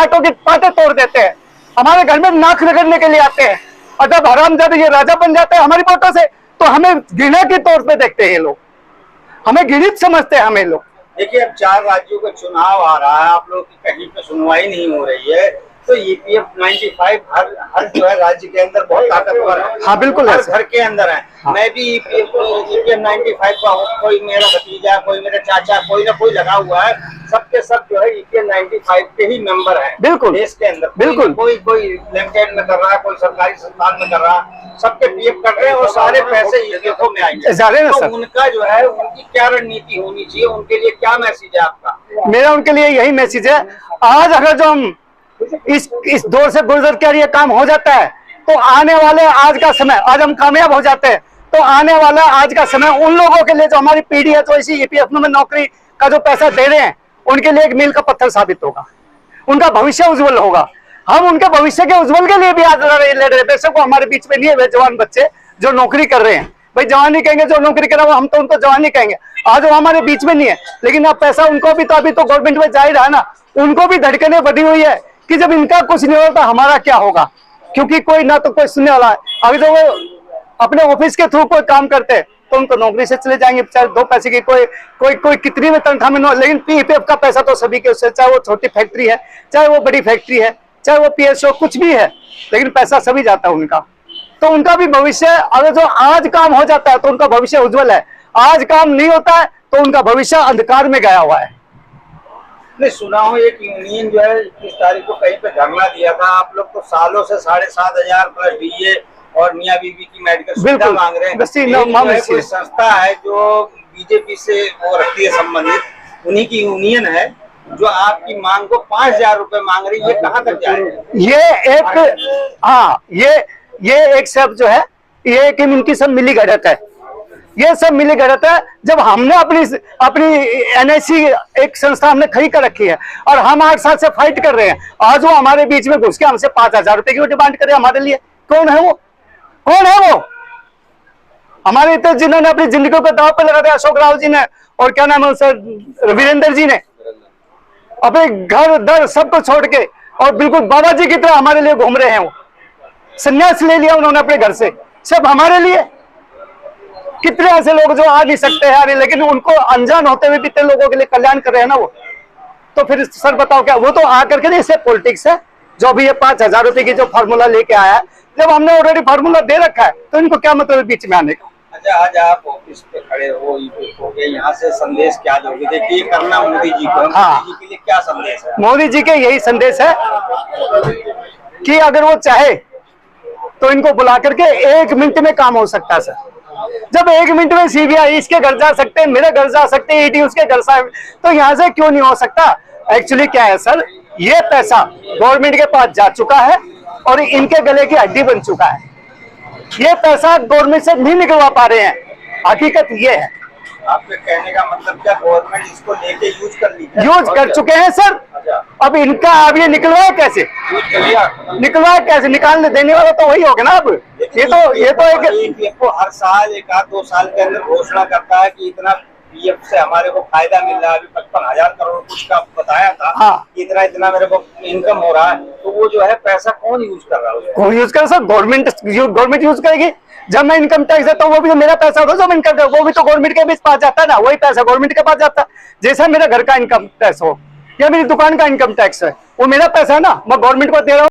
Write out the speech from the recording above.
पाटों की पाटे तोड़ देते हैं, हमारे घर में नाक रगड़ने के लिए आते हैं, और जब हरामजादे ये राजा बन जाते हैं हमारी वोटों से तो हमें घृणा के तौर पे देखते हैं ये लोग, हमें घृणित समझते हैं हमें लोग। देखिए, अब 4 राज्यों का चुनाव आ रहा है, आप लोगों की कहीं पे सुनवाई नहीं हो रही है, तो ईपीएफ 95 हर जो है राज्य के अंदर बहुत ताकतवर है। हाँ बिल्कुल, हर घर के अंदर है। हाँ। मैं भी ईपीएफ 95 का हूँ, कोई मेरा भतीजा, कोई मेरा चाचा, कोई ना कोई लगा हुआ है, सबके सब जो है ईपीएफ 95 के ही मेंबर है बिल्कुल देश के अंदर। बिल्कुल, कोई लिमिटेड में कर रहा है, कोई सरकारी संस्थान में कर रहा है, सबके पीएफ कर रहे हैं और सारे पैसे ईपीएफओ में आएंगे। तो उनका जो है, उनकी क्या रणनीति होनी चाहिए, उनके लिए क्या मैसेज है आपका? मेरा उनके लिए यही मैसेज है, आज अगर जो हम इस दौर से गुजर कर ये काम हो जाता है तो आने वाले आज का समय, आज हम कामयाब हो जाते हैं तो आने वाला आज का समय उन लोगों के लिए जो हमारी पीढ़ी है, तो इसी ईपीएफ में नौकरी का जो पैसा दे रहे हैं उनके लिए एक मील का पत्थर साबित होगा, उनका भविष्य उज्जवल होगा। हम उनके भविष्य के उज्जवल के लिए भी आज लड़ रहे, बेशक वो हमारे बीच में नहीं है, वे जवान बच्चे जो नौकरी कर रहे हैं, भाई जवान नहीं कहेंगे, जो नौकरी कर रहा है हम तो उनको जवान नहीं कहेंगे, आज वो हमारे बीच में नहीं है, लेकिन अब पैसा उनको भी तो अभी तो गवर्नमेंट में जा ही रहा है ना, उनको भी धड़कने बढ़ी हुई है कि जब इनका कुछ नहीं होता हमारा क्या होगा, क्योंकि कोई ना तो कोई सुनने वाला है। अभी तो वो अपने ऑफिस के थ्रू कोई काम करते हैं तो उनको नौकरी से चले जाएंगे, चाहे 2 पैसे की कोई कितनी भी तनख्वाह में, लेकिन पीएफ का पैसा तो सभी के उससे, चाहे वो छोटी फैक्ट्री है, चाहे वो बड़ी फैक्ट्री है, चाहे वो पीएसओ कुछ भी है, लेकिन पैसा सभी जाता है उनका। तो उनका भी भविष्य, अगर जो आज काम हो जाता है तो उनका भविष्य उज्जवल है, आज काम नहीं होता है तो उनका भविष्य अंधकार में गया हुआ है। मैं सुना हूँ एक यूनियन जो है 21 तारीख को कहीं पे धरना दिया था, आप लोग तो सालों से 7,500 प्लस डीए और मियाँ बीवी की मेडिकल सुविधा मांग रहे हैं। कोई संस्था है जो बीजेपी से वो रखती है संबंधित, उन्हीं की यूनियन है जो आपकी मांग को 5,000 रुपए मांग रही है, ये कहाँ तक जाएगा? ये एक, हाँ, ये एक सब जो है, ये एक इनकी सब मिली गढ़त है, ये सब मिली गढ़त है। जब हमने अपनी एनआईसी एक संस्था हमने खड़ी कर रखी है और हम 8 साल से फाइट कर रहे हैं, आज वो हमारे बीच में घुस के हमसे 5,000 रुपए की डिमांड करे हमारे लिए। कौन है वो? कौन है वो? हमारे इतने जिन्होंने अपनी जिंदगी को दांव पे लगा दिया, अशोक राव जी ने और क्या नाम है सर, वीरेंद्र जी ने अपने घर दर सबको छोड़ के और बिल्कुल बाबा जी की तरह हमारे लिए घूम रहे हैं। वो संन्यास ले लिया उन्होंने अपने घर से, सब हमारे लिए। कितने ऐसे लोग जो आ नहीं सकते हैं, लेकिन उनको अनजान होते हुए भी इतने लोगों के लिए कल्याण कर रहे हैं ना वो। तो फिर सर बताओ क्या, वो तो आकर के नहीं, इससे पॉलिटिक्स है। जो भी ये 5,000 रुपए की जो फार्मूला लेके आया है, जब हमने ऑलरेडी फार्मूला दे रखा है तो इनको क्या मतलब है बीच में आने का? अच्छा, आज आप ऑफिस पे खड़े हो यहाँ से संदेश क्या दोगे? देखिए, करना मोदी जी को, हाँ, मोदी जी के लिए क्या संदेश है? मोदी जी के यही संदेश है कि अगर वो चाहे तो इनको बुला करके 1 मिनट में काम हो सकता है सर। जब 1 मिनट में सीबीआई इसके घर जा सकते हैं, मेरे घर जा सकते हैं, ईडी उसके घर जा, तो यहाँ से क्यों नहीं हो सकता? एक्चुअली क्या है सर, ये पैसा गवर्नमेंट के पास जा चुका है और इनके गले की हड्डी बन चुका है। ये पैसा गवर्नमेंट से नहीं निकलवा पा रहे हैं, हकीकत ये है। आपके कहने का मतलब क्या, गवर्नमेंट इसको लेके यूज कर चुके हैं सर। अब इनका अब ये निकलवाए कैसे? निकलवाए कैसे? निकालने देने वाला तो वही होगा ना। अब ये तो एक हर साल 1-2 साल के अंदर घोषणा करता है कि इतना पीएफ से हमारे को फायदा मिल रहा है। अभी 55,000 करोड़ कुछ का बताया था। हाँ, इतना मेरे को इनकम हो रहा है, तो वो जो है पैसा कौन यूज कर रहा है? कौन यूज कर सर? गवर्नमेंट यूज करेगी। जब मैं इनकम टैक्स देता हूँ वो भी तो मेरा पैसा होता है, जब इनकम वो भी तो गवर्नमेंट के बीच पास जाता है ना, वही पैसा गवर्नमेंट के पास जाता है। जैसा मेरा घर का इनकम टैक्स हो या मेरी दुकान का इनकम टैक्स है, वो मेरा पैसा है ना, मैं गवर्नमेंट को दे रहा हूँ।